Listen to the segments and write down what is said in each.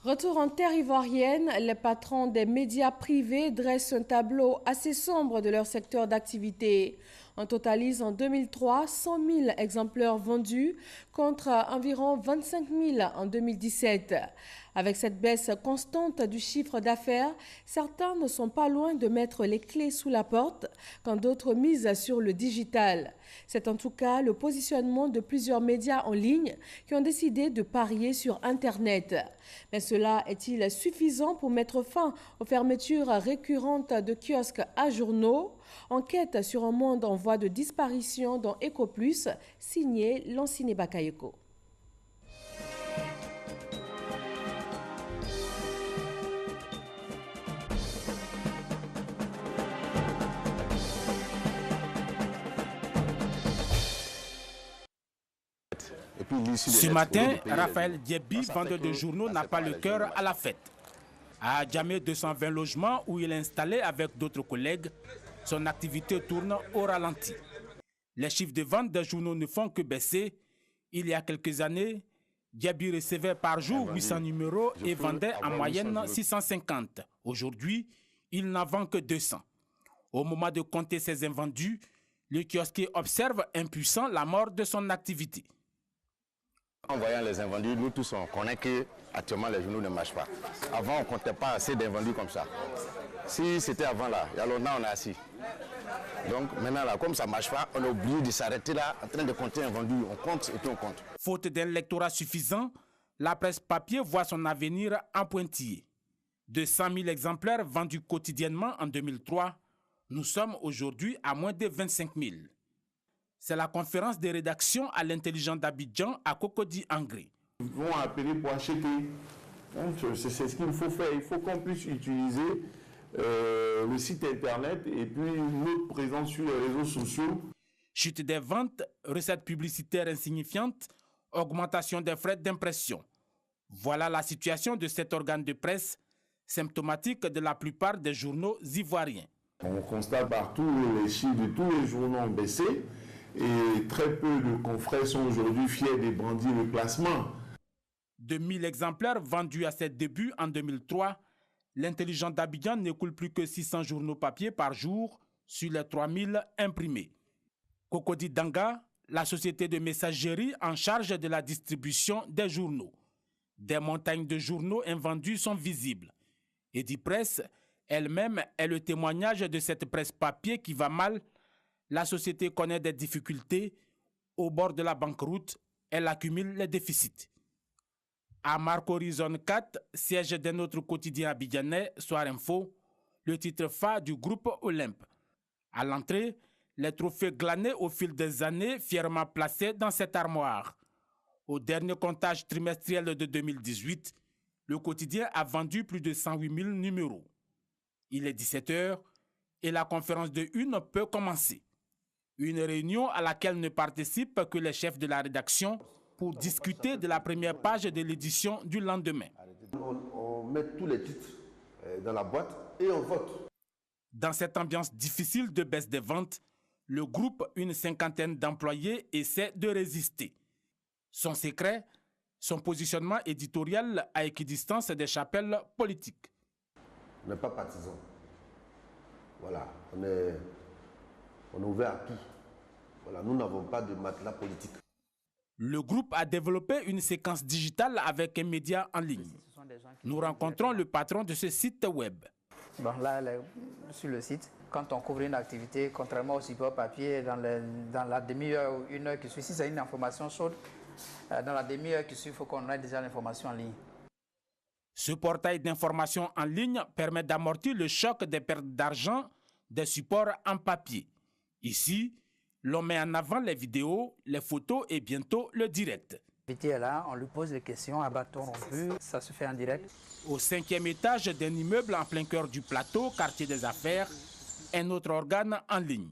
Retour en terre ivoirienne, les patrons des médias privés dressent un tableau assez sombre de leur secteur d'activité. On totalise en 2003 100 000 exemplaires vendus contre environ 25 000 en 2017. Avec cette baisse constante du chiffre d'affaires, certains ne sont pas loin de mettre les clés sous la porte quand d'autres misent sur le digital. C'est en tout cas le positionnement de plusieurs médias en ligne qui ont décidé de parier sur Internet. Mais cela est-il suffisant pour mettre fin aux fermetures récurrentes de kiosques à journaux? Enquête sur un monde en voie de disparition dans EcoPlus, signé Lanciné Bakayoko. Ce matin, Raphaël Diébi, vendeur de journaux, n'a pas le cœur à la fête. À Adjamé 220 logements où il est installé avec d'autres collègues, son activité tourne au ralenti. Les chiffres de vente des journaux ne font que baisser. Il y a quelques années, Diébi recevait par jour 800 numéros et vendait en moyenne 650. Aujourd'hui, il n'en vend que 200. Au moment de compter ses invendus, le kiosquier observe impuissant la mort de son activité. En voyant les invendus, nous tous on connaît qu'actuellement les journaux ne marchent pas. Avant, on ne comptait pas assez d'invendus comme ça. Si c'était avant là, il y a longtemps on est assis. Donc maintenant là, comme ça ne marche pas, on est obligé de s'arrêter là en train de compter invendus. On compte et puis on compte. Faute d'un lectorat suffisant, la presse papier voit son avenir en pointillé. De 100 000 exemplaires vendus quotidiennement en 2003, nous sommes aujourd'hui à moins de 25 000. C'est la conférence de rédaction à l'intelligent d'Abidjan à Cocody Angré. Ils vont appeler pour acheter. C'est ce qu'il faut faire. Il faut qu'on puisse utiliser le site internet et puis notre présence sur les réseaux sociaux. Chute des ventes, recettes publicitaires insignifiantes, augmentation des frais d'impression. Voilà la situation de cet organe de presse, symptomatique de la plupart des journaux ivoiriens. On constate partout les chiffres de tous les journaux ont baissé. Et très peu de confrères sont aujourd'hui fiers de brandir le classement. De 1000 exemplaires vendus à ses débuts en 2003, l'intelligent d'Abidjan n'écoule plus que 600 journaux papier par jour sur les 3000 imprimés. Cocody Danga, la société de messagerie en charge de la distribution des journaux. Des montagnes de journaux invendus sont visibles. Edipresse elle-même est le témoignage de cette presse papier qui va mal. La société connaît des difficultés. Au bord de la banqueroute, elle accumule les déficits. À Marco Horizon 4, siège d'un autre quotidien abidjanais, Soir Info, le titre phare du groupe Olympe. À l'entrée, les trophées glanés au fil des années, fièrement placés dans cette armoire. Au dernier comptage trimestriel de 2018, le quotidien a vendu plus de 108 000 numéros. Il est 17 h et la conférence de une peut commencer. Une réunion à laquelle ne participent que les chefs de la rédaction pour discuter de la première page de l'édition du lendemain. On met tous les titres dans la boîte et on vote. Dans cette ambiance difficile de baisse des ventes, le groupe, une cinquantaine d'employés, essaie de résister. Son secret, son positionnement éditorial à équidistance des chapelles politiques. On n'est pas partisan. Voilà, on est ouvert à tout. Voilà, nous n'avons pas de matelas politique. Le groupe a développé une séquence digitale avec un média en ligne. Nous rencontrons le patron de ce site web. Bon, là, sur le site, quand on couvre une activité, contrairement au support papier, dans la demi-heure ou une heure qui suit, si c'est une information chaude, dans la demi-heure qui suit, il faut qu'on ait déjà l'information en ligne. Ce portail d'information en ligne permet d'amortir le choc des pertes d'argent des supports en papier. Ici, l'on met en avant les vidéos, les photos et bientôt le direct. L'invité est là, on lui pose des questions à bâton rompu, ça se fait en direct. Au 5e étage d'un immeuble en plein cœur du plateau, quartier des affaires, un autre organe en ligne.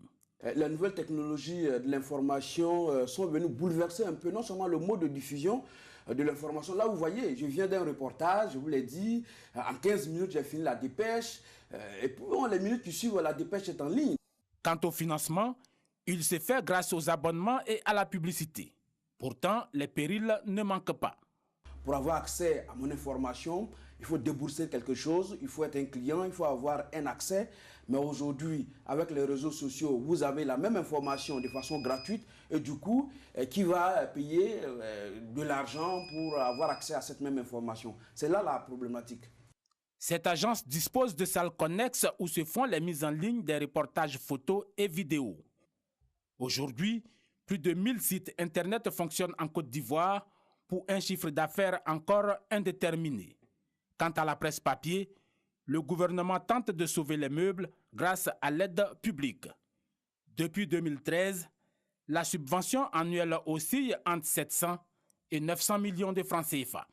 Les nouvelles technologies de l'information sont venues bouleverser un peu non seulement le mode de diffusion de l'information. Là, vous voyez, je viens d'un reportage, je vous l'ai dit, en 15 minutes, j'ai fini la dépêche. Et puis, les minutes qui suivent, la dépêche est en ligne. Quant au financement, il se fait grâce aux abonnements et à la publicité. Pourtant, les périls ne manquent pas. pour avoir accès à mon information, il faut débourser quelque chose, il faut être un client, il faut avoir un accès. Mais aujourd'hui, avec les réseaux sociaux, vous avez la même information de façon gratuite et du coup, qui va payer de l'argent pour avoir accès à cette même information? C'est là la problématique. Cette agence dispose de salles connexes où se font les mises en ligne des reportages photos et vidéos. Aujourd'hui, plus de 1000 sites Internet fonctionnent en Côte d'Ivoire pour un chiffre d'affaires encore indéterminé. Quant à la presse papier, le gouvernement tente de sauver les meubles grâce à l'aide publique. Depuis 2013, la subvention annuelle oscille entre 700 et 900 millions de francs CFA.